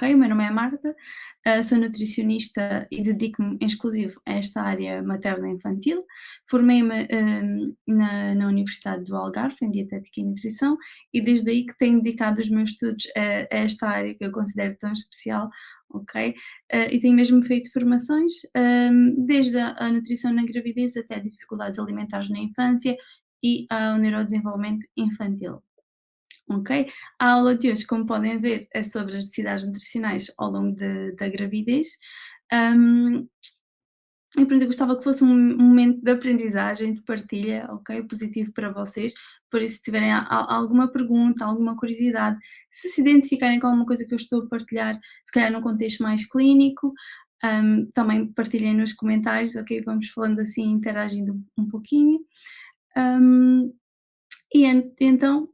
ok? O meu nome é Marta, sou nutricionista e dedico-me em exclusivo a esta área materno-infantil. Formei-me na Universidade do Algarve, em Dietética e Nutrição, e desde aí que tenho dedicado os meus estudos a esta área que eu considero tão especial, ok? E tenho mesmo feito formações, desde a nutrição na gravidez até dificuldades alimentares na infância e ao neurodesenvolvimento infantil. Ok? A aula de hoje, como podem ver, é sobre as necessidades nutricionais ao longo da gravidez. Hum, e pronto, eu gostava que fosse um momento de aprendizagem, de partilha, ok? Positivo para vocês. Por isso, se tiverem alguma pergunta, alguma curiosidade, se identificarem com alguma coisa que eu estou a partilhar, se calhar num contexto mais clínico, também partilhem nos comentários, ok? Vamos falando assim, interagindo um pouquinho. Hum, então,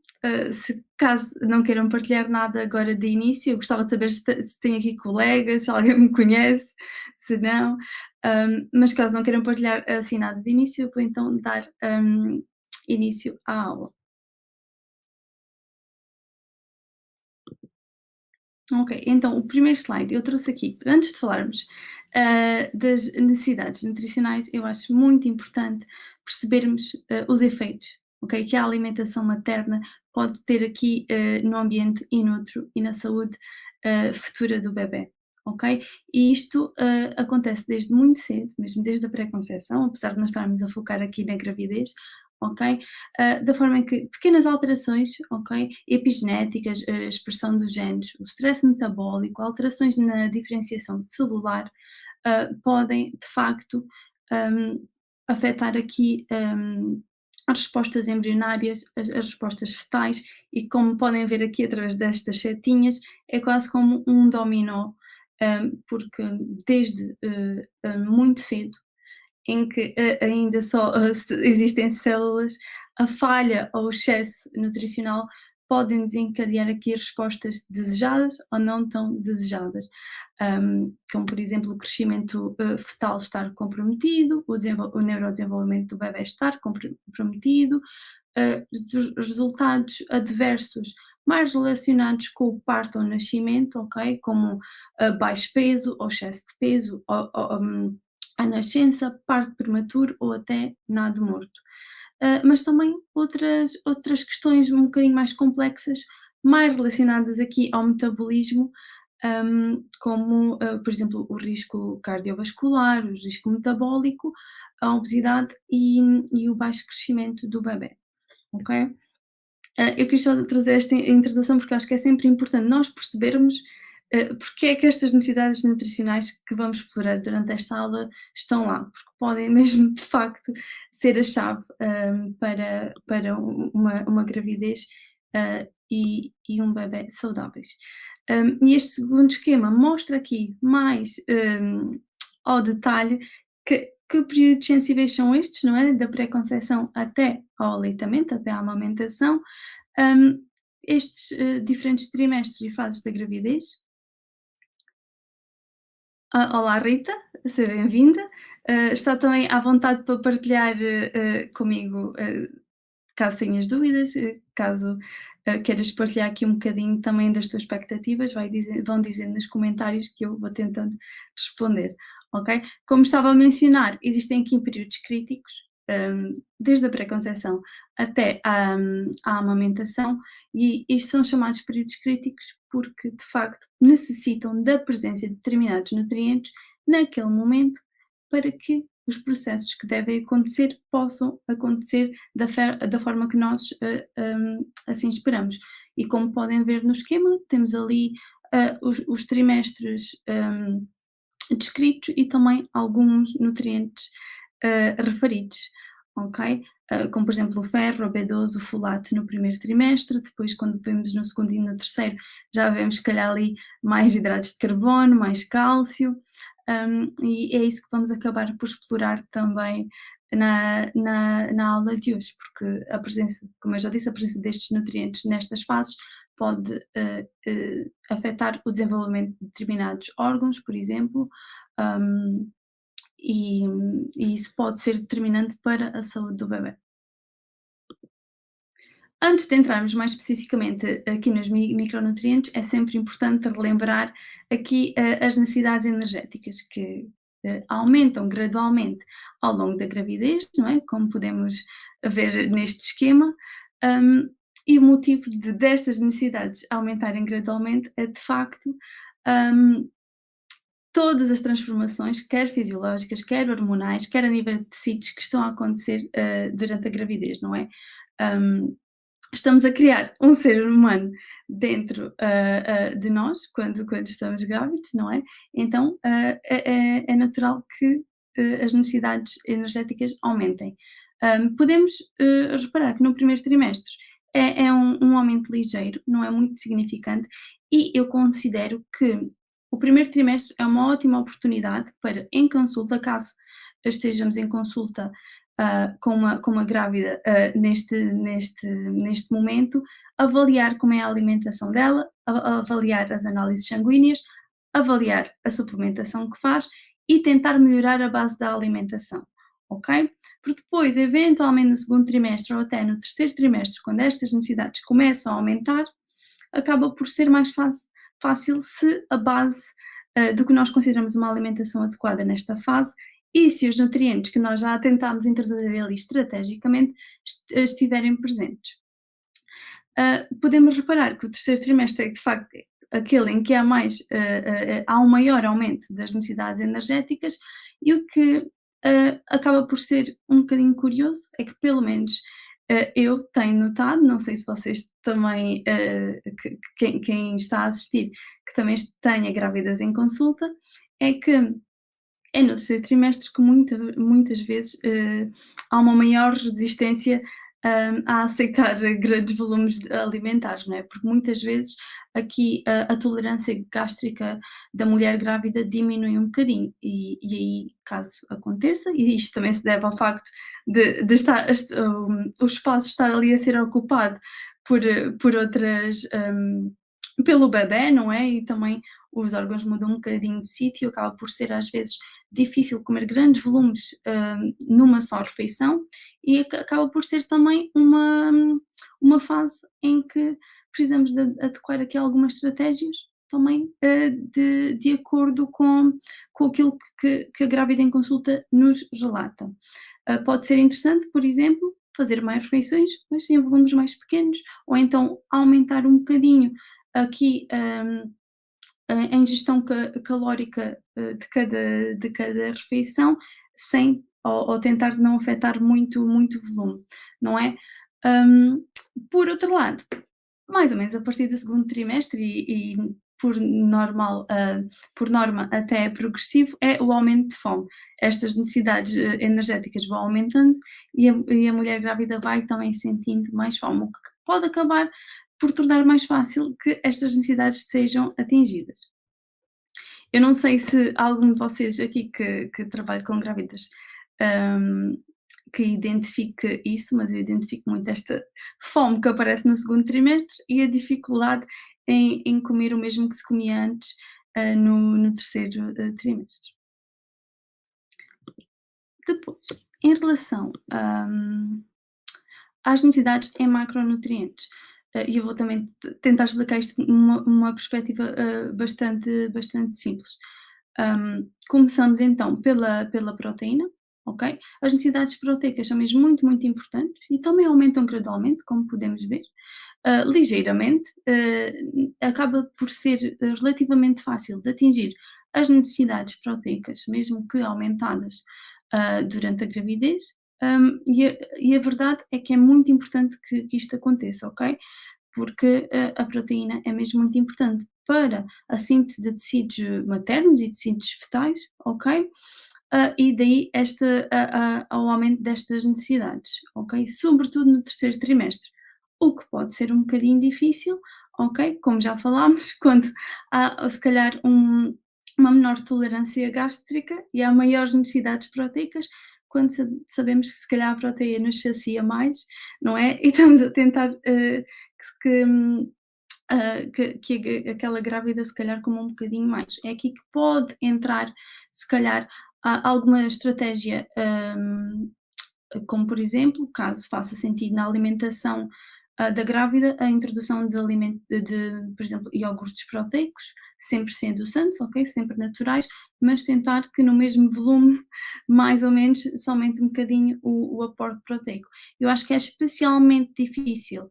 se caso não queiram partilhar nada agora de início, eu gostava de saber se tem aqui colegas, se alguém me conhece, se não, mas caso não queiram partilhar assim nada de início, eu vou então dar, início à aula. Ok, então o primeiro slide eu trouxe aqui, antes de falarmos, das necessidades nutricionais, eu acho muito importante percebermos, os efeitos, ok, que a alimentação materna pode ter aqui, no ambiente inútero e na saúde, futura do bebé, ok? E isto, acontece desde muito cedo, mesmo desde a pré-conceição, apesar de nós estarmos a focar aqui na gravidez, ok? Da forma em que pequenas alterações, ok, epigenéticas, a expressão dos genes, o stress metabólico, alterações na diferenciação celular, podem de facto, hum, afetar aqui, as respostas embrionárias, as respostas fetais e como podem ver aqui através destas setinhas, é quase como um dominó, porque desde, muito cedo em que ainda só existem células, a falha ou o excesso nutricional podem desencadear aqui respostas desejadas ou não tão desejadas, como por exemplo o crescimento fetal estar comprometido, o neurodesenvolvimento do bebé estar comprometido, resultados adversos mais relacionados com o parto ou nascimento, ok? Como baixo peso ou excesso de peso, à nascença, parto prematuro ou até nado morto. Mas também outras questões um bocadinho mais complexas, mais relacionadas aqui ao metabolismo, como, por exemplo, o risco cardiovascular, o risco metabólico, a obesidade e o baixo crescimento do bebé, ok? Eu quis só trazer esta introdução porque acho que é sempre importante nós percebermos porque é que estas necessidades nutricionais que vamos explorar durante esta aula estão lá, porque podem mesmo de facto ser a chave para uma gravidez e um bebé saudáveis. E este segundo esquema mostra aqui mais ao detalhe que períodos sensíveis são estes, não é? Da pré-conceição até ao aleitamento, até à amamentação, Hum, estes, diferentes trimestres e fases da gravidez. Olá Rita, seja bem-vinda. Está também à vontade para partilhar, comigo, caso tenhas dúvidas, caso, queiras partilhar aqui um bocadinho também das tuas expectativas, vão dizendo nos comentários que eu vou tentando responder, ok? Como estava a mencionar, existem aqui períodos críticos, desde a pré-conceição até à amamentação, e isto são chamados períodos críticos porque, de facto, necessitam da presença de determinados nutrientes naquele momento para que os processos que devem acontecer possam acontecer da forma que nós assim esperamos. E como podem ver no esquema, temos ali os trimestres descritos e também alguns nutrientes referidos, ok? Como por exemplo o ferro, o B12, o folato no primeiro trimestre, depois quando vemos no segundo e no terceiro já vemos se calhar ali mais hidratos de carbono, mais cálcio, e é isso que vamos acabar por explorar também na aula de hoje, porque a presença, como eu já disse, a presença destes nutrientes nestas fases pode afetar o desenvolvimento de determinados órgãos, por exemplo, um, e isso pode ser determinante para a saúde do bebê. Antes de entrarmos mais especificamente aqui nos micronutrientes, é sempre importante relembrar aqui as necessidades energéticas que aumentam gradualmente ao longo da gravidez, não é? Como podemos ver neste esquema. Um, e o motivo destas necessidades aumentarem gradualmente é de facto um, todas as transformações, quer fisiológicas, quer hormonais, quer a nível de tecidos que estão a acontecer durante a gravidez, não é? Um, Estamos a criar um ser humano dentro de nós, quando estamos grávidos, não é? Então é natural que as necessidades energéticas aumentem. Podemos reparar que no primeiro trimestre é um aumento ligeiro, não é muito significante, e eu considero que o primeiro trimestre é uma ótima oportunidade para, em consulta, caso estejamos em consulta com uma grávida neste momento, avaliar como é a alimentação dela, avaliar as análises sanguíneas, avaliar a suplementação que faz e tentar melhorar a base da alimentação, ok? Porque depois, eventualmente no segundo trimestre ou até no terceiro trimestre, quando estas necessidades começam a aumentar, acaba por ser mais fácil se a base do que nós consideramos uma alimentação adequada nesta fase e se os nutrientes que nós já tentámos introduzir ali estrategicamente estiverem presentes. Podemos reparar que o terceiro trimestre é de facto aquele em que há um maior aumento das necessidades energéticas e o que acaba por ser um bocadinho curioso é que pelo menos eu tenho notado, não sei se vocês também, quem está a assistir, que também tenha grávidas em consulta, é que é no terceiro trimestre que muitas vezes há uma maior resistência a aceitar grandes volumes alimentares, não é? Porque muitas vezes aqui a tolerância gástrica da mulher grávida diminui um bocadinho e aí, caso aconteça, e isto também se deve ao facto de estar, o espaço estar ali a ser ocupado por outras, pelo bebé, não é? E também os órgãos mudam um bocadinho de sítio, acaba por ser às vezes difícil comer grandes volumes numa só refeição e acaba por ser também uma fase em que precisamos de adequar aqui algumas estratégias também de acordo com aquilo que a grávida em consulta nos relata. Pode ser interessante, por exemplo, fazer mais refeições, mas em volumes mais pequenos, ou então aumentar um bocadinho aqui a ingestão calórica de cada refeição, sem ou tentar não afetar muito volume, não é? Hum, por outro lado, mais ou menos a partir do segundo trimestre e por norma até é progressivo, é o aumento de fome. Estas necessidades energéticas vão aumentando e a mulher grávida vai também sentindo mais fome, o que pode acabar por tornar mais fácil que estas necessidades sejam atingidas. Eu não sei se algum de vocês aqui que trabalha com grávidas, hum, que identifique isso, mas eu identifico muito esta fome que aparece no segundo trimestre e a dificuldade em comer o mesmo que se comia antes, no terceiro trimestre. Depois, em relação, às necessidades em macronutrientes, e eu vou também tentar explicar isto numa perspectiva bastante simples. Começamos então pela proteína, ok? As necessidades proteicas são mesmo muito importantes e também aumentam gradualmente, como podemos ver, ligeiramente. Acaba por ser relativamente fácil de atingir as necessidades proteicas, mesmo que aumentadas durante a gravidez. E a verdade é que é muito importante que isto aconteça, ok? Porque a proteína é mesmo muito importante para a síntese de tecidos maternos e tecidos fetais, ok? E daí ao aumento destas necessidades, ok? Sobretudo no terceiro trimestre, o que pode ser um bocadinho difícil, ok? Como já falámos, quando há se calhar uma menor tolerância gástrica e há maiores necessidades proteicas, quando sabemos que se calhar a proteína nos sacia mais, não é? E estamos a tentar que, aquela grávida se calhar coma um bocadinho mais. É aqui que pode entrar, se calhar, alguma estratégia, como por exemplo, caso faça sentido na alimentação, da grávida a introdução de por exemplo, iogurtes proteicos, sempre sendo santos, ok, sempre naturais, mas tentar que no mesmo volume, mais ou menos, somente um bocadinho o aporte proteico. Eu acho que é especialmente difícil,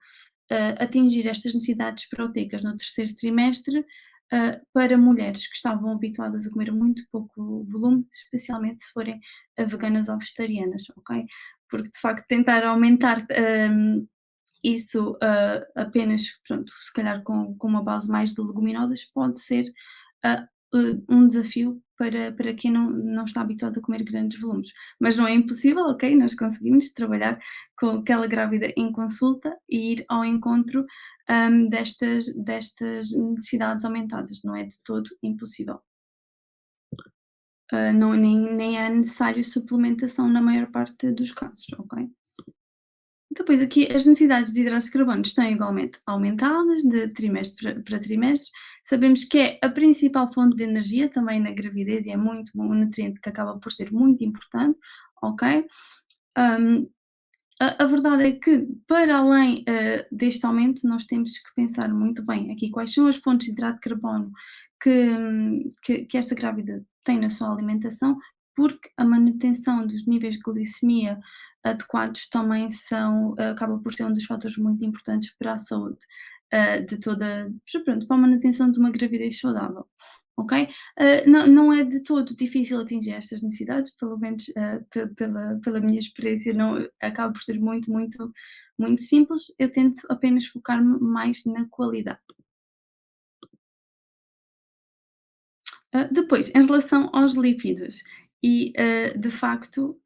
atingir estas necessidades proteicas no terceiro trimestre, para mulheres que estavam habituadas a comer muito pouco volume, especialmente se forem, veganas ou vegetarianas, ok? Porque de facto tentar aumentar, isso, apenas, pronto, se calhar com uma base mais de leguminosas pode ser, um desafio para quem não está habituado a comer grandes volumes. Mas não é impossível, ok, nós conseguimos trabalhar com aquela grávida em consulta e ir ao encontro, destas necessidades aumentadas, não é de todo impossível. Não, nem é necessário suplementação na maior parte dos casos, ok? Depois aqui as necessidades de hidratos de carbono estão igualmente aumentadas de trimestre para trimestre. Sabemos que é a principal fonte de energia também na gravidez e é muito bom, um nutriente que acaba por ser muito importante, ok? Hum, a verdade é que, para além, deste aumento, nós temos que pensar muito bem aqui quais são as fontes de hidrato de carbono que esta grávida tem na sua alimentação, porque a manutenção dos níveis de glicemia adequados também acaba por ser um dos fatores muito importantes para a saúde, de toda pronto, para a manutenção de uma gravidez saudável, ok? Não é de todo difícil atingir estas necessidades, pelo menos, pela minha experiência não acaba por ser muito, muito, muito simples, eu tento apenas focar-me mais na qualidade. Depois, em relação aos lípidos e, de facto,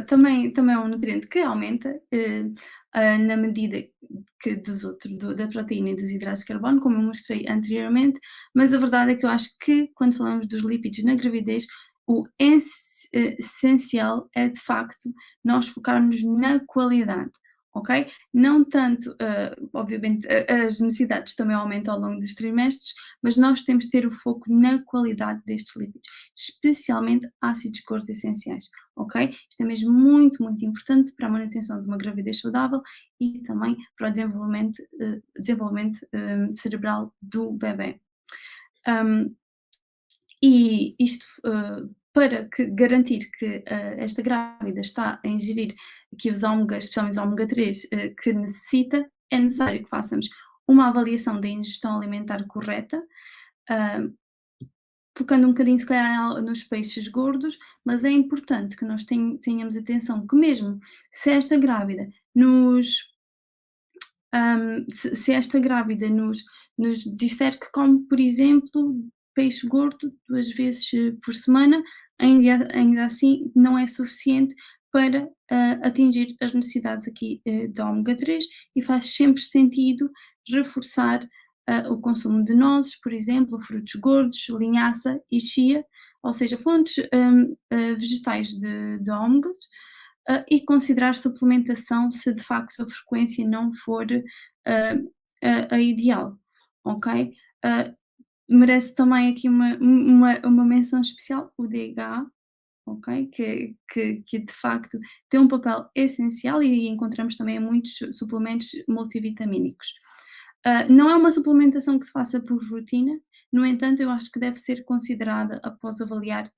também é um nutriente que aumenta, na medida que da proteína e dos hidratos de carbono, como eu mostrei anteriormente, mas a verdade é que eu acho que quando falamos dos lípidos na gravidez, essencial é de facto nós focarmos na qualidade, ok? Não tanto, obviamente, as necessidades também aumentam ao longo dos trimestres, mas nós temos de ter o foco na qualidade destes lípidos, especialmente ácidos gordos essenciais, ok? Isto é mesmo muito, muito importante para a manutenção de uma gravidez saudável e também para o desenvolvimento cerebral do bebê. Um, e isto, para garantir que esta grávida está a ingerir aqui os ômegas, especialmente os ômega 3, que necessita, é necessário que façamos uma avaliação da ingestão alimentar correta, ah, focando um bocadinho, se calhar, nos peixes gordos, mas é importante que nós tenhamos atenção que mesmo se esta grávida nos se esta grávida nos disser que come, por exemplo, peixe gordo 2 vezes por semana, ainda assim não é suficiente para, atingir as necessidades aqui, de ômega 3 e faz sempre sentido reforçar, o consumo de nozes, por exemplo, frutos gordos, linhaça e chia, ou seja, fontes, vegetais de ômegas, e considerar suplementação se de facto a frequência não for a ideal, ok? Ah, merece também aqui uma menção especial, o DHA, ok? Que de facto tem um papel essencial e encontramos também em muitos suplementos multivitamínicos. Não é uma suplementação que se faça por rotina, no entanto, eu acho que deve ser considerada após avaliar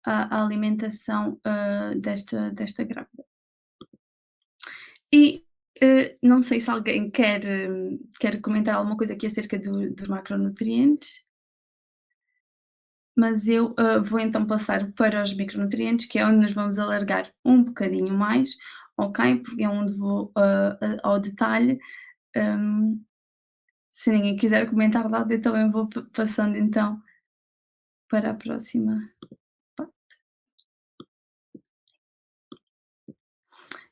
a alimentação desta grávida. E não sei se alguém quer comentar alguma coisa aqui acerca dos macronutrientes, mas eu vou então passar para os micronutrientes, que é onde nos vamos alargar um bocadinho mais, ok? Porque é onde vou ao detalhe. hum, Se ninguém quiser comentar nada, eu também vou passando então para a próxima.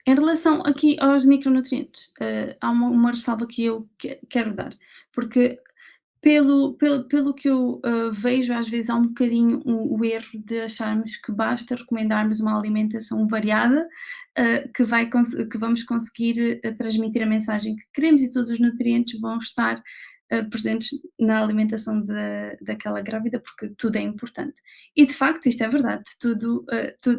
Em relação aqui aos micronutrientes, há uma ressalva que eu quero dar, porque pelo que eu, vejo, às vezes há um bocadinho o erro de acharmos que basta recomendarmos uma alimentação variada, que vamos conseguir, transmitir a mensagem que queremos e todos os nutrientes vão estar, presentes na alimentação daquela grávida, porque tudo é importante. E de facto isto é verdade,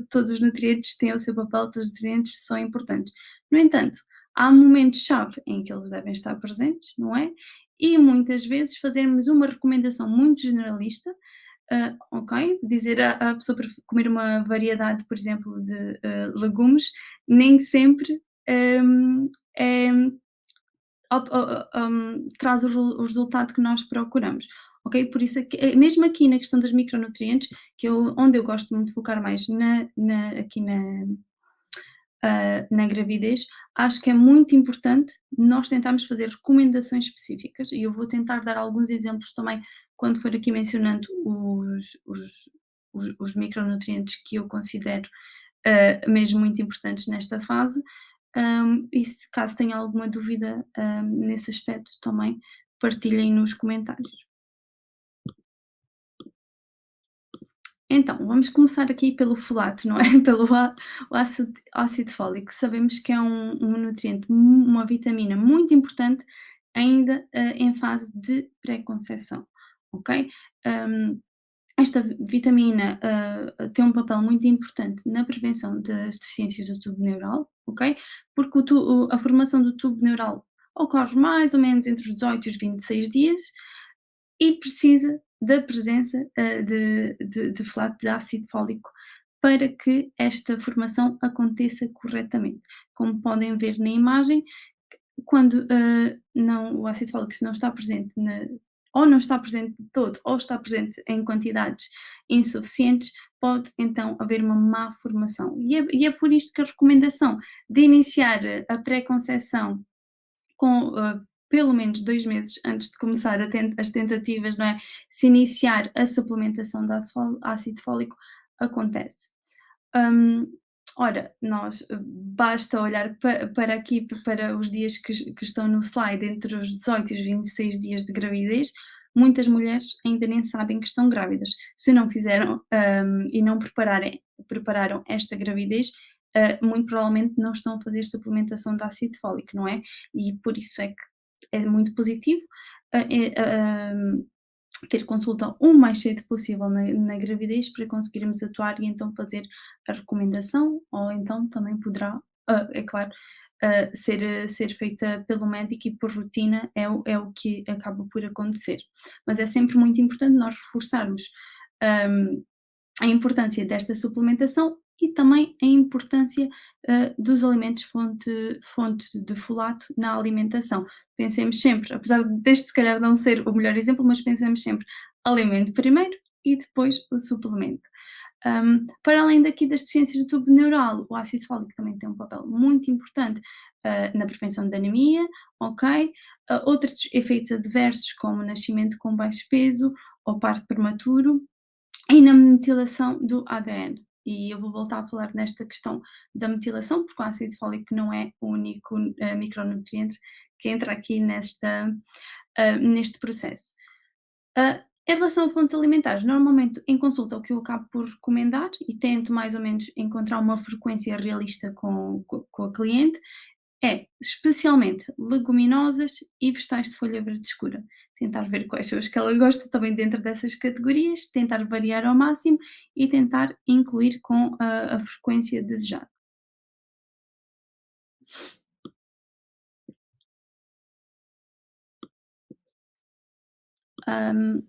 todos os nutrientes têm o seu papel, todos os nutrientes são importantes. No entanto, há momentos-chave em que eles devem estar presentes, não é? E muitas vezes fazermos uma recomendação muito generalista, ok, dizer à pessoa para comer uma variedade, por exemplo, de legumes, nem sempre é traz o resultado que nós procuramos, ok? Por isso é que, mesmo aqui na questão dos micronutrientes, onde eu gosto de me focar mais aqui na gravidez, acho que é muito importante nós tentarmos fazer recomendações específicas e eu vou tentar dar alguns exemplos também quando for aqui mencionando os micronutrientes que eu considero mesmo muito importantes nesta fase. E se caso tenha alguma dúvida nesse aspecto também, partilhem nos comentários. Então, vamos começar aqui pelo folato, não é? Pelo ácido fólico. Sabemos que é um nutriente, uma vitamina muito importante ainda em fase de pré-conceição, ok? Um, Esta vitamina tem um papel muito importante na prevenção das deficiências do tubo neural, ok? Porque a formação do tubo neural ocorre mais ou menos entre os 18 e os 26 dias e precisa da presença de folato de ácido fólico para que esta formação aconteça corretamente. Como podem ver na imagem, quando o ácido fólico não está presente ou não está presente de todo, ou está presente em quantidades insuficientes, pode então haver uma má formação. E é por isto que a recomendação de iniciar a pré-conceição com pelo menos 2 meses antes de começar as tentativas, não é? Se iniciar a suplementação de ácido fólico, acontece. Hum, Ora, nós basta olhar para aqui, para os dias que estão no slide, entre os 18 e os 26 dias de gravidez, muitas mulheres ainda nem sabem que estão grávidas. Se não fizeram, e não prepararam esta gravidez, muito provavelmente não estão a fazer suplementação de ácido fólico, não é? E por isso é que é muito positivo, ter consulta o mais cedo possível na gravidez para conseguirmos atuar e então fazer a recomendação, ou então também poderá, é claro, ser feita pelo médico e por rotina é o que acaba por acontecer. Mas é sempre muito importante nós reforçarmos hum, a importância desta suplementação e também a importância dos alimentos fonte de folato na alimentação. Pensemos sempre, apesar deste se calhar não ser o melhor exemplo, mas pensemos sempre alimento primeiro e depois o suplemento. Para além daqui das deficiências do tubo neural, o ácido fólico também tem um papel muito importante na prevenção da anemia, ok? Outros efeitos adversos, como nascimento com baixo peso ou parto prematuro, e na metilação do ADN. E eu vou voltar a falar nesta questão da metilação, porque o ácido fólico não é o único micronutriente que entra aqui neste processo. Em relação a fontes alimentares, normalmente em consulta o que eu acabo por recomendar e tento mais ou menos encontrar uma frequência realista com a cliente, é especialmente leguminosas e vegetais de folha verde escura. Tentar ver quais são as que ela gosta também dentro dessas categorias, tentar variar ao máximo e tentar incluir com a frequência desejada. Hum,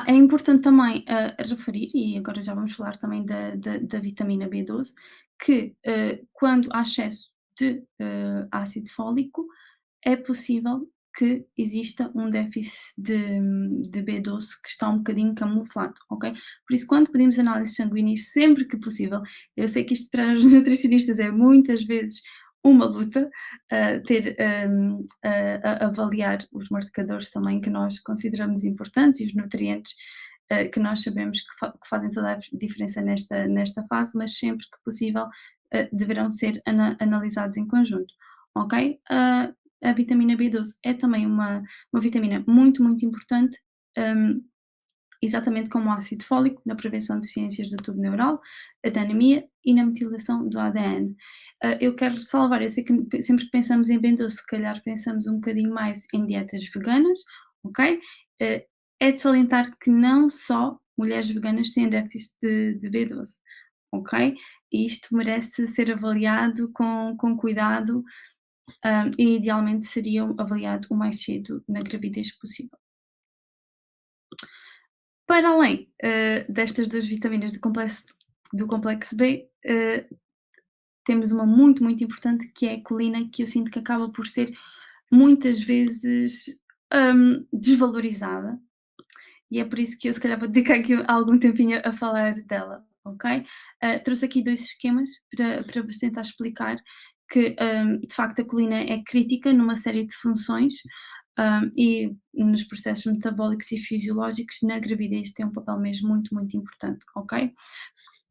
é importante também referir, e agora já vamos falar também da vitamina B12, que quando há excesso de ácido fólico, é possível que exista um déficit de B12 que está um bocadinho camuflado, ok? Por isso, quando pedimos análises sanguíneas, sempre que possível, eu sei que isto para os nutricionistas é muitas vezes uma luta, avaliar os marcadores também que nós consideramos importantes e os nutrientes que nós sabemos que fazem toda a diferença nesta fase, mas sempre que possível deverão ser analisados em conjunto, ok? A vitamina B12 é também uma vitamina muito, muito importante, hum, exatamente como o ácido fólico na prevenção de ciências do tubo neural, da anemia e na metilação do ADN. Eu quero ressalvar, eu sei que sempre que pensamos em B12, se calhar pensamos um bocadinho mais em dietas veganas, ok? Uh, É de salientar que não só mulheres veganas têm déficit de B12, ok? E isto merece ser avaliado com cuidado, e idealmente seria avaliado o mais cedo na gravidez possível. Para além, destas 2 vitaminas do complexo B, temos uma muito, muito importante que é a colina, que eu sinto que acaba por ser muitas vezes, desvalorizada, e é por isso que eu se calhar vou dedicar aqui algum tempinho a falar dela, ok? Trouxe aqui 2 esquemas para vos tentar explicar que, de facto a colina é crítica numa série de funções, e nos processos metabólicos e fisiológicos na gravidez tem um papel mesmo muito, muito importante, ok?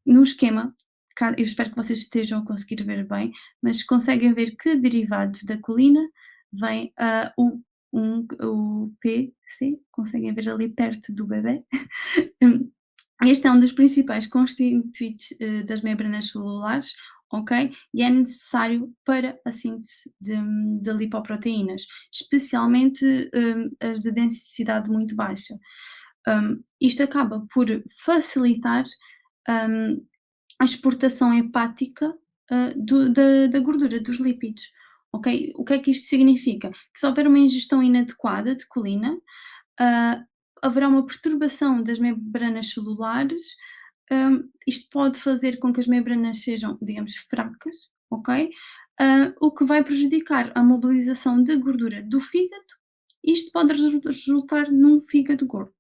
No esquema, eu espero que vocês estejam a conseguir ver bem, mas conseguem ver que derivados da colina vem o PC, conseguem ver ali perto do bebê. Hum, Este é um dos principais constituintes das membranas celulares, ok? E é necessário para a síntese de lipoproteínas, especialmente as de densidade muito baixa. Isto acaba por facilitar hum, a exportação hepática da gordura, dos lípidos. Ok? O que é que isto significa? Que se houver uma ingestão inadequada de colina, ah, haverá uma perturbação das membranas celulares. Isto pode fazer com que as membranas sejam, digamos, fracas, ok? O que vai prejudicar a mobilização de gordura do fígado. Isto pode resultar num fígado gordo,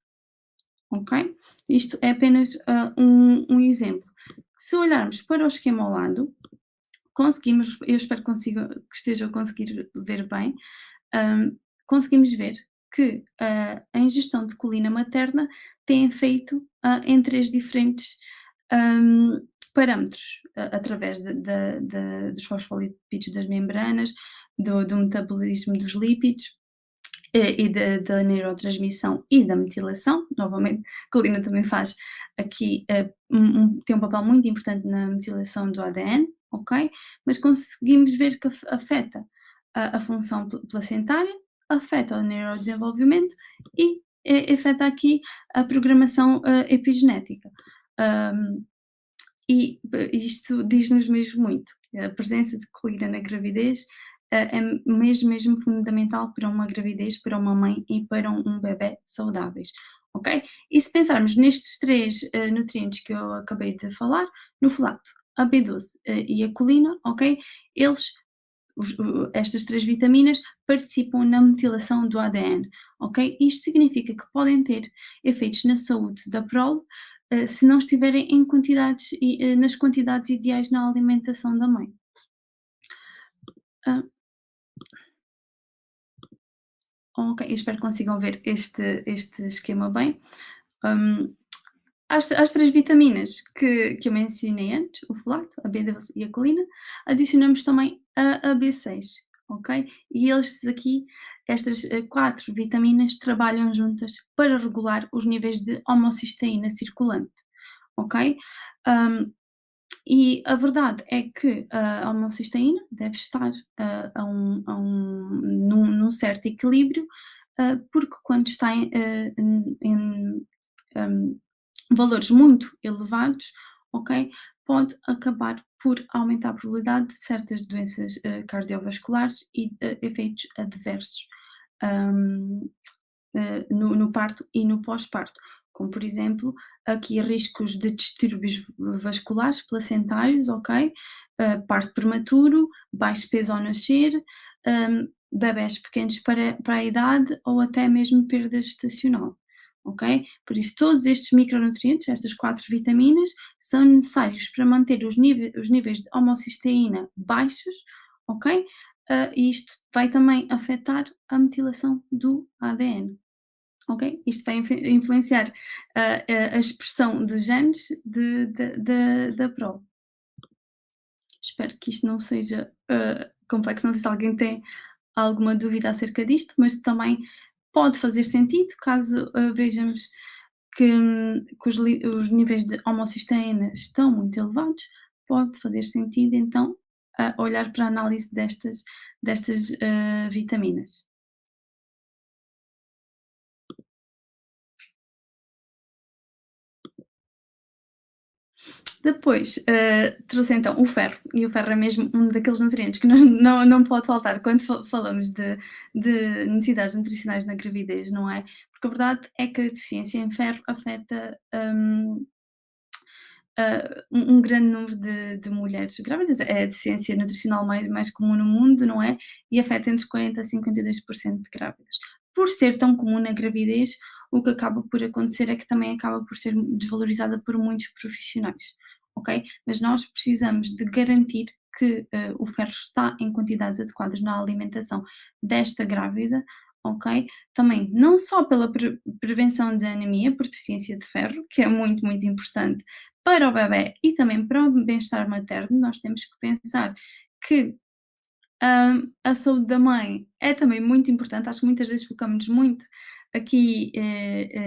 ok? Isto é apenas um exemplo. Se olharmos para o esquema ao lado, conseguimos, eu espero que esteja a conseguir ver bem, conseguimos ver que a ingestão de colina materna tem efeito em 3 diferentes parâmetros, através dos fosfolipídios das membranas, do metabolismo dos lípidos, e da neurotransmissão e da metilação. Novamente, a colina também faz aqui, tem um papel muito importante na metilação do ADN, ok? Mas conseguimos ver que afeta a função placentária, afeta o neurodesenvolvimento e afeta aqui a programação epigenética. Um, isto diz-nos mesmo muito. A presença de colina na gravidez é mesmo, mesmo fundamental para uma gravidez, para uma mãe e para um bebé saudáveis, ok? E se pensarmos nestes 3 nutrientes que eu acabei de falar, no folato, a B12 e a colina, ok? Eles, estas 3 vitaminas, participam na metilação do ADN, ok? Isto significa que podem ter efeitos na saúde da prole, se não estiverem em quantidades nas quantidades ideais na alimentação da mãe. Ah, ok, eu espero que consigam ver este esquema bem. Hum, às 3 vitaminas que eu mencionei antes, o folato, a B12 e a colina, adicionamos também a B6, ok? E eles aqui, estas 4 vitaminas trabalham juntas para regular os níveis de homocisteína circulante, ok? Hum, E a verdade é que a homocisteína deve estar num certo equilíbrio, porque quando está em valores muito elevados, ok, pode acabar por aumentar a probabilidade de certas doenças cardiovasculares e efeitos adversos. hum, no parto e no pós-parto, como por exemplo, aqui riscos de distúrbios vasculares placentários, ok? Parto prematuro, baixo peso ao nascer, bebés pequenos para a idade ou até mesmo perda gestacional, ok? Por isso, todos estes micronutrientes, estas 4 vitaminas, são necessários para manter os níveis de homocisteína baixos, ok? E isto vai também afetar a metilação do ADN. Ok? Isto vai influenciar a expressão de genes da prole. Espero que isto não seja complexo, não sei se alguém tem alguma dúvida acerca disto, mas também pode fazer sentido caso vejamos que os níveis de homocisteína estão muito elevados, pode fazer sentido então olhar para a análise destas vitaminas. Depois, trouxe então o ferro, e o ferro é mesmo um daqueles nutrientes que nós não pode faltar quando falamos de necessidades nutricionais na gravidez, não é? Porque a verdade é que a deficiência em ferro afeta, um grande número de mulheres grávidas. É a deficiência nutricional mais comum no mundo, não é? E afeta entre 40% a 52% de grávidas. Por ser tão comum na gravidez, o que acaba por acontecer é que também acaba por ser desvalorizada por muitos profissionais, ok? Mas nós precisamos de garantir que o ferro está em quantidades adequadas na alimentação desta grávida, ok? Também não só pela prevenção de anemia por deficiência de ferro, que é muito, muito importante para o bebé e também para o bem-estar materno, nós temos que pensar que a saúde da mãe é também muito importante. Acho que muitas vezes focamos muito aqui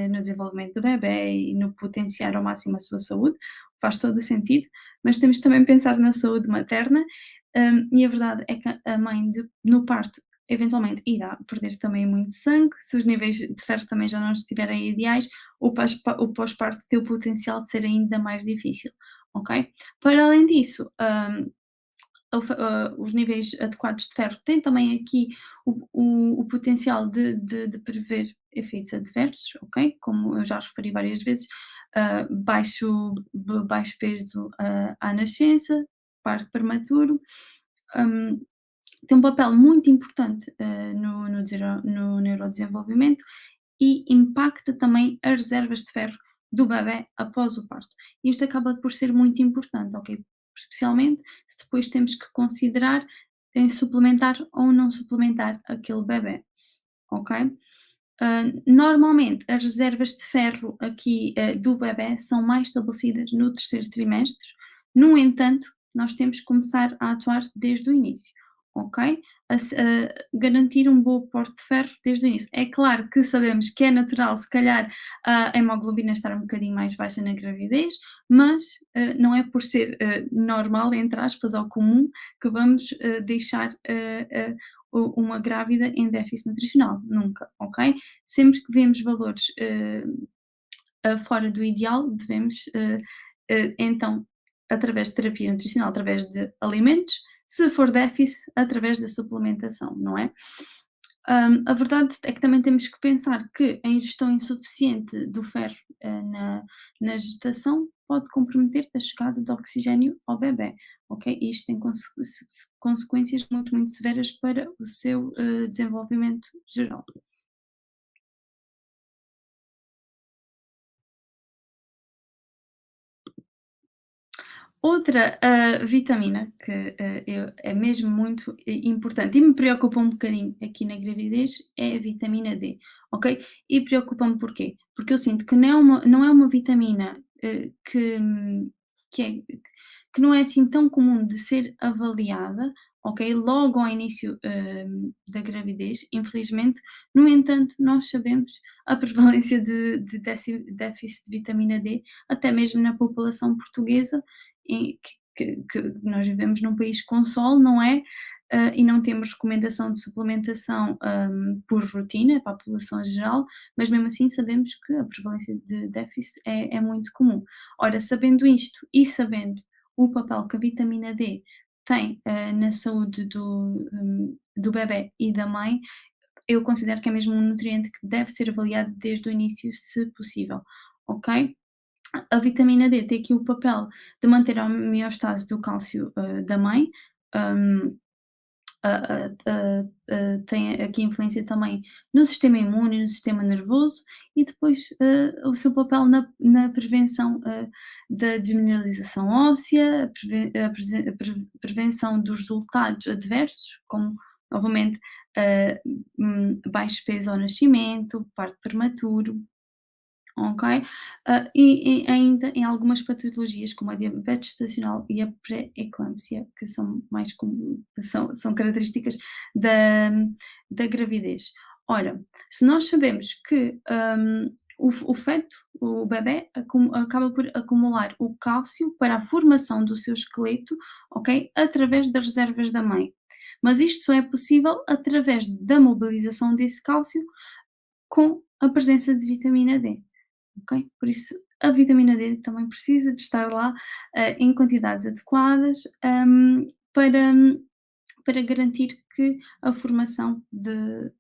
no desenvolvimento do bebé e no potenciar ao máximo a sua saúde, faz todo o sentido, mas temos também pensar na saúde materna, e a verdade é que a mãe no parto eventualmente irá perder também muito sangue, se os níveis de ferro também já não estiverem ideais, o pós-parto tem o potencial de ser ainda mais difícil, ok? Para além disso, os níveis adequados de ferro têm também aqui o potencial de prever efeitos adversos, ok? Como eu já referi várias vezes, baixo peso à nascença, parto prematuro, hum, tem um papel muito importante no neurodesenvolvimento e impacta também as reservas de ferro do bebé após o parto. Isto acaba por ser muito importante, ok? Especialmente se depois temos que considerar em suplementar ou não suplementar aquele bebé, ok? Normalmente as reservas de ferro aqui do bebé são mais estabelecidas no terceiro trimestre, no entanto, nós temos que começar a atuar desde o início, ok? Garantir um bom aporte de ferro desde o início. É claro que sabemos que é natural, se calhar, a hemoglobina estar um bocadinho mais baixa na gravidez, mas não é por ser normal, entre aspas, ou comum, que vamos deixar uma grávida em déficit nutricional, nunca, ok? Sempre que vemos valores fora do ideal, devemos então, através de terapia nutricional, através de alimentos, se for déficit, através da suplementação, não é? A verdade é que também temos que pensar que a ingestão insuficiente do ferro na gestação pode comprometer a chegada de oxigênio ao bebê, ok? E isto tem consequências muito, muito severas para o seu desenvolvimento geral. Outra vitamina que é mesmo muito importante e me preocupa um bocadinho aqui na gravidez é a vitamina D, ok? E preocupa-me porquê? Porque eu sinto que não é uma vitamina que, é, que não é assim tão comum de ser avaliada, ok? Logo ao início da gravidez, infelizmente. No entanto, nós sabemos a prevalência de déficit de vitamina D, até mesmo na população portuguesa e que nós vivemos num país com sol, não é? E não temos recomendação de suplementação por rotina para a população geral, mas mesmo assim sabemos que a prevalência de déficit é muito comum. Ora, sabendo isto e sabendo o papel que a vitamina D tem na saúde do bebé e da mãe, eu considero que é mesmo um nutriente que deve ser avaliado desde o início, se possível, ok? A vitamina D tem aqui o papel de manter a homeostase do cálcio da mãe, hum, tem aqui influência também no sistema imune, no sistema nervoso e depois o seu papel na prevenção da desmineralização óssea, a prevenção dos resultados adversos, como novamente baixo peso ao nascimento, parto prematuro. Ok? E ainda em algumas patologias, como a diabetes estacional e a pré-eclâmpsia, que são mais comum são características da gravidez. Ora, se nós sabemos que, o feto, o bebé, acaba por acumular o cálcio para a formação do seu esqueleto, ok, através das reservas da mãe. Mas isto só é possível através da mobilização desse cálcio com a presença de vitamina D, ok? Por isso, a vitamina D também precisa de estar lá, em quantidades adequadas, para para garantir que a formação do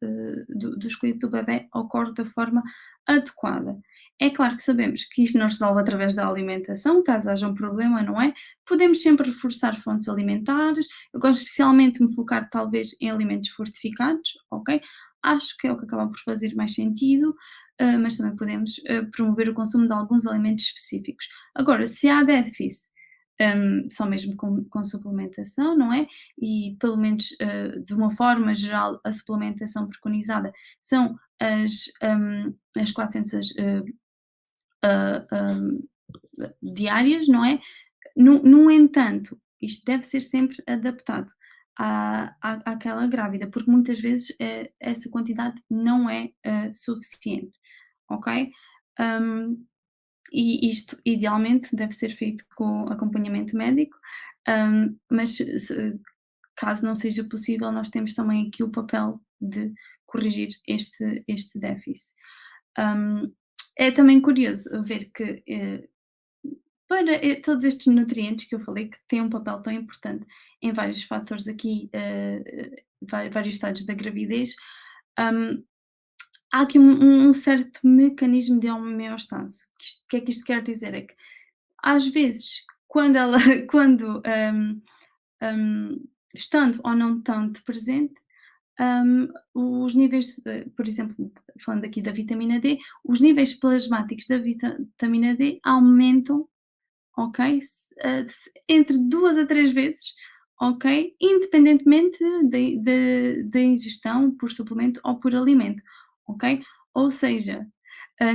esqueleto do bebé ocorre da forma adequada. É claro que sabemos que isto não se resolve através da alimentação, caso haja um problema, não é? Podemos sempre reforçar fontes alimentares, eu gosto especialmente de me focar talvez em alimentos fortificados, ok? Acho que é o que acaba por fazer mais sentido, mas também podemos promover o consumo de alguns alimentos específicos. Agora, se há déficit, só mesmo com suplementação, não é? E pelo menos de uma forma geral, a suplementação preconizada são as 400 diárias, não é? No entanto, isto deve ser sempre adaptado àquela grávida, porque muitas vezes essa quantidade não é suficiente, ok? Um, e isto idealmente deve ser feito com acompanhamento médico, mas caso não seja possível, nós temos também aqui o papel de corrigir este déficit. Hum, É também curioso ver que para todos estes nutrientes que eu falei, que têm um papel tão importante em vários fatores aqui, vários estados da gravidez, hum, há aqui um certo mecanismo de homeostase. O que é que isto quer dizer? É que às vezes, quando ela, quando estando ou não tanto presente, os níveis, por exemplo, falando aqui da vitamina D, os níveis plasmáticos da vitamina D aumentam, ok? Entre 2 a 3 vezes, ok? Independentemente da ingestão por suplemento ou por alimento, ok? Ou seja,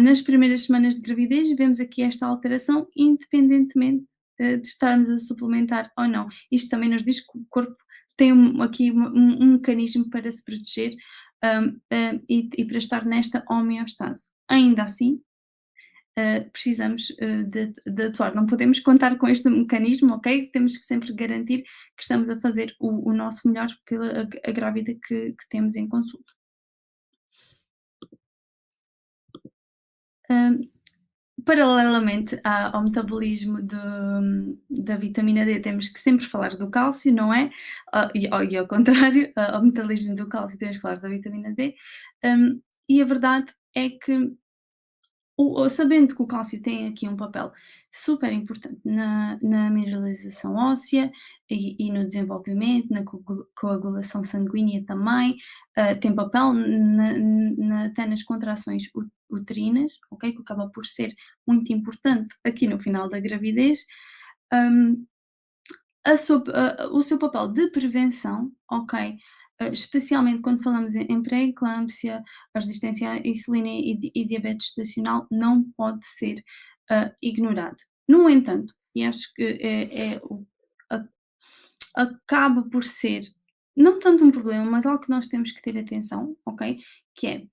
nas primeiras semanas de gravidez vemos aqui esta alteração independentemente, de estarmos a suplementar ou não. Isto também nos diz que o corpo tem aqui um mecanismo para se proteger, e para estar nesta homeostase. Ainda assim, precisamos de atuar. Não podemos contar com este mecanismo, ok? Temos que sempre garantir que estamos a fazer o nosso melhor pela a grávida que temos em consulta. Hum, Paralelamente ao metabolismo da vitamina D, temos que sempre falar do cálcio, não é? E ao contrário, ao metabolismo do cálcio, temos que falar da vitamina D. E a verdade é que sabendo que o cálcio tem aqui um papel super importante na mineralização óssea e no desenvolvimento, na coagulação sanguínea também, tem papel até nas contrações uterinas, ok? Que acaba por ser muito importante aqui no final da gravidez. hum, o seu papel de prevenção, ok, especialmente quando falamos em pré-eclâmpsia, a resistência à insulina e diabetes gestacional, não pode ser ignorado. No entanto, e acho que a- acaba por ser não tanto um problema, mas algo que nós temos que ter atenção, ok? Que é,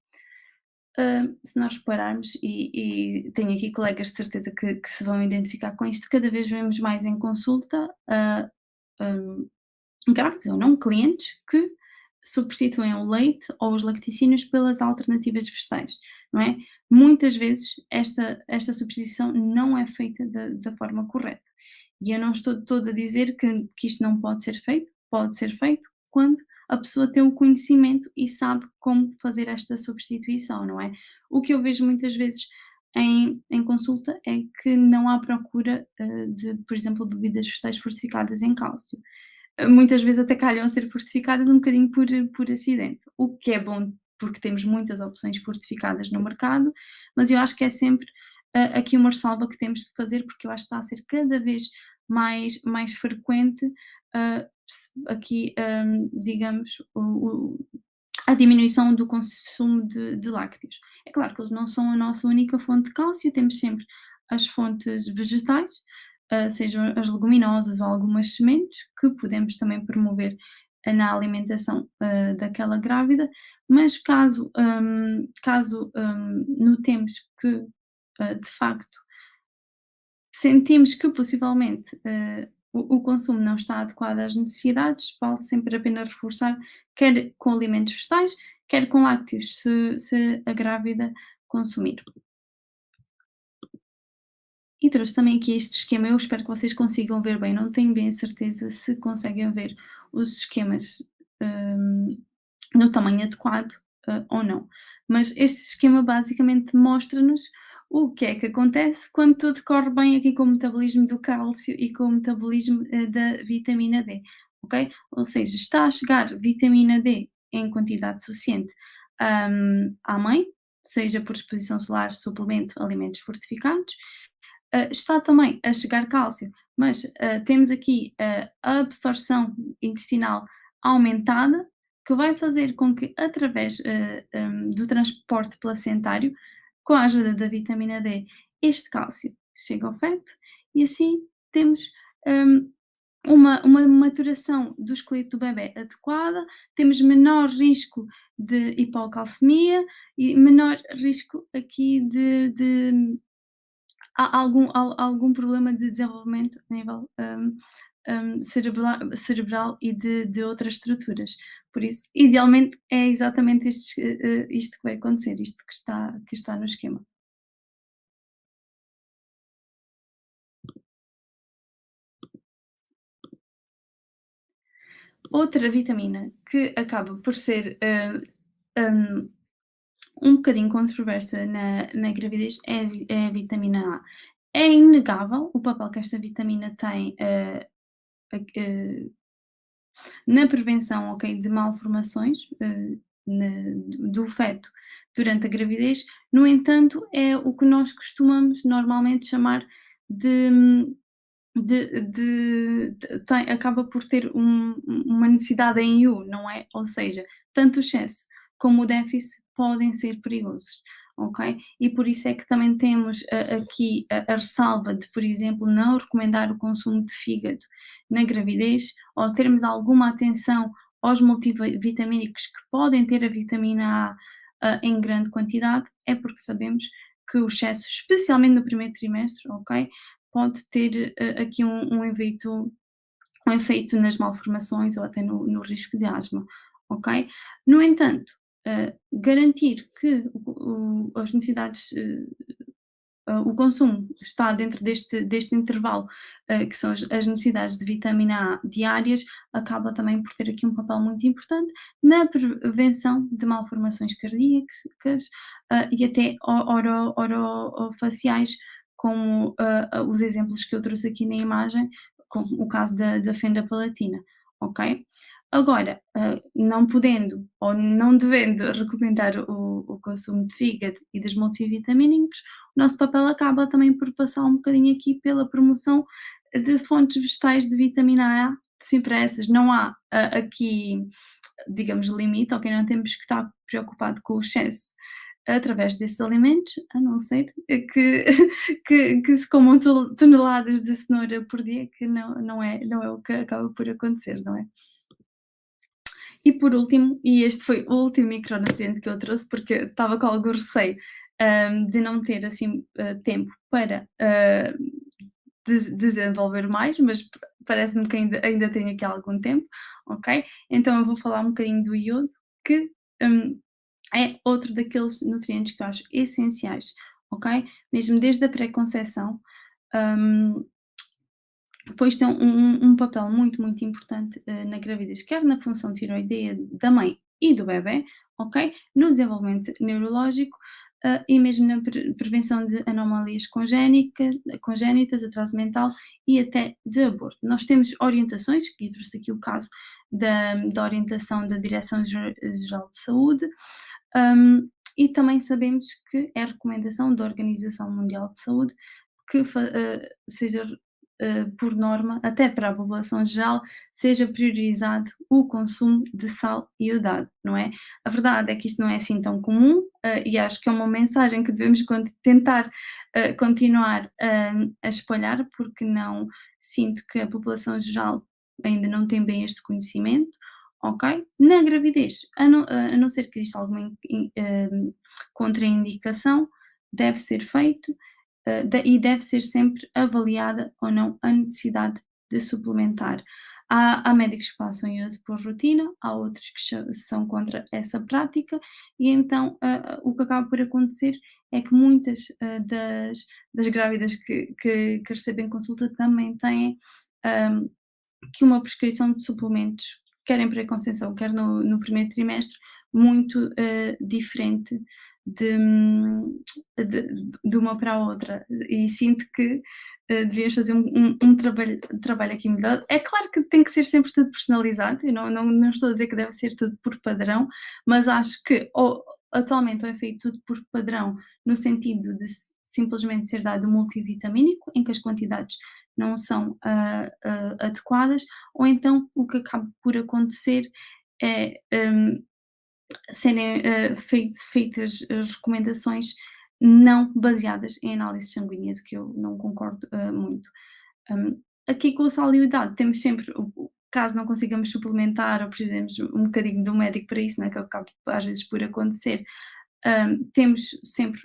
se nós repararmos, e tenho aqui colegas de certeza que se vão identificar com isto, cada vez vemos mais em consulta, hum, grávidos ou não, clientes que substituem o leite ou os lacticínios pelas alternativas vegetais, não é? Muitas vezes esta substituição não é feita da forma correta. E eu não estou toda a dizer que isto não pode ser feito quando a pessoa tem o conhecimento e sabe como fazer esta substituição, não é? O que eu vejo muitas vezes em consulta é que não há procura de, por exemplo, bebidas vegetais fortificadas em cálcio. Muitas vezes até calham a ser fortificadas um bocadinho por acidente, o que é bom porque temos muitas opções fortificadas no mercado, mas eu acho que é sempre aqui uma ressalva que temos de fazer, porque eu acho que está a ser cada vez mais frequente aqui, digamos, a diminuição do consumo de lácteos. É claro que eles não são a nossa única fonte de cálcio, temos sempre as fontes vegetais, sejam as leguminosas ou algumas sementes, que podemos também promover na alimentação, daquela grávida, mas caso notemos que, de facto, sentimos que possivelmente, o consumo não está adequado às necessidades, vale sempre a pena reforçar, quer com alimentos vegetais, quer com lácteos, se a grávida consumir. E trouxe também aqui este esquema, eu espero que vocês consigam ver bem, não tenho bem a certeza se conseguem ver os esquemas, hum, no tamanho adequado, ou não. Mas este esquema basicamente mostra-nos o que é que acontece quando tudo corre bem aqui com o metabolismo do cálcio e com o metabolismo, da vitamina D, ok? Ou seja, está a chegar vitamina D em quantidade suficiente, à mãe, seja por exposição solar, suplemento, alimentos fortificados, está também a chegar cálcio, mas temos aqui a absorção intestinal aumentada, que vai fazer com que, através do transporte placentário, com a ajuda da vitamina D, este cálcio chegue ao feto e assim temos hum, uma maturação do esqueleto do bebê adequada, temos menor risco de hipocalcemia e menor risco aqui de há algum problema de desenvolvimento a nível, cerebral e de outras estruturas. Por isso, idealmente, é exatamente isto que vai acontecer, isto que está no esquema. Outra vitamina que acaba por ser, hum, um bocadinho controversa na gravidez é a vitamina A. É inegável o papel que esta vitamina tem, na prevenção, ok, de malformações, na do feto durante a gravidez, no entanto, é o que nós costumamos normalmente chamar de tem acaba por ter uma necessidade em U, não é? Ou seja, tanto o excesso como o déficit podem ser perigosos, ok? E por isso é que também temos aqui a ressalva de, por exemplo, não recomendar o consumo de fígado na gravidez ou termos alguma atenção aos multivitamínicos que podem ter a vitamina A, em grande quantidade, é porque sabemos que o excesso, especialmente no primeiro trimestre, ok? Pode ter aqui um efeito nas malformações ou até no risco de asma, ok? No entanto, garantir que as necessidades, o consumo está dentro deste intervalo, que são as necessidades de vitamina A diárias, acaba também por ter aqui um papel muito importante na prevenção de malformações cardíacas, e até orofaciais, como os exemplos que eu trouxe aqui na imagem, como o caso da fenda palatina, ok? Agora, não podendo ou não devendo recomendar o consumo de fígado e dos multivitamínicos, o nosso papel acaba também por passar um bocadinho aqui pela promoção de fontes vegetais de vitamina A, sim, para essas não há aqui, digamos, limite, ok? Não temos que estar preocupado com o excesso através desses alimentos, a não ser que, que se comam toneladas de cenoura por dia, que não é o que acaba por acontecer, não é? E por último, e este foi o último micronutriente que eu trouxe, porque estava com algum receio, de não ter assim, tempo para, desenvolver mais, mas parece-me que ainda tenho aqui algum tempo, ok? Então eu vou falar um bocadinho do iodo, que, hum, é outro daqueles nutrientes que eu acho essenciais, ok? Mesmo desde a pré-conceição, hum, pois tem um papel muito, muito importante, na gravidez, quer na função tiroideia da mãe e do bebé, ok? No desenvolvimento neurológico, e mesmo na prevenção de anomalias congénitas, atraso mental e até de aborto. Nós temos orientações, e eu trouxe aqui o caso da orientação da Direção-Geral de Saúde, e também sabemos que é recomendação da Organização Mundial de Saúde que seja por norma, até para a população geral, seja priorizado o consumo de sal iodado, não é? A verdade é que isto não é assim tão comum, e acho que é uma mensagem que devemos tentar continuar a espalhar, porque não sinto que a população geral ainda não tem bem este conhecimento, ok? Na gravidez, a não ser que exista alguma contraindicação, deve ser feito, e deve ser sempre avaliada ou não a necessidade de suplementar. Há médicos que passam iodo por rotina, há outros que são contra essa prática e então, o que acaba por acontecer é que muitas, das grávidas que recebem consulta também têm, hã que uma prescrição de suplementos, quer em pré-conceição, quer no primeiro trimestre, muito, diferente de de uma para a outra. E sinto que, devias fazer um trabalho aqui melhor. É claro que tem que ser sempre tudo personalizado, eu não estou a dizer que deve ser tudo por padrão, mas acho que atualmente ou é feito tudo por padrão, no sentido de simplesmente ser dado um multivitamínico, em que as quantidades não são, adequadas, ou então o que acaba por acontecer é, serem, feitas as recomendações não baseadas em análises sanguíneas, que eu não concordo, muito. Aqui com a saúde temos sempre caso não consigamos suplementar ou precisemos um bocadinho do médico para isso, né, que acaba às vezes por acontecer, temos sempre,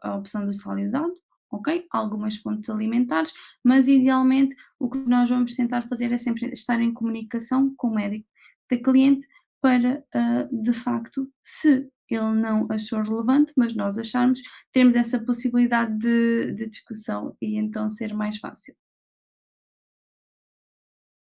a opção do sal iodado, ok? Algumas fontes alimentares, mas idealmente o que nós vamos tentar fazer é sempre estar em comunicação com o médico da cliente para, de facto, se ele não achou relevante, mas nós acharmos, termos essa possibilidade de discussão e então ser mais fácil.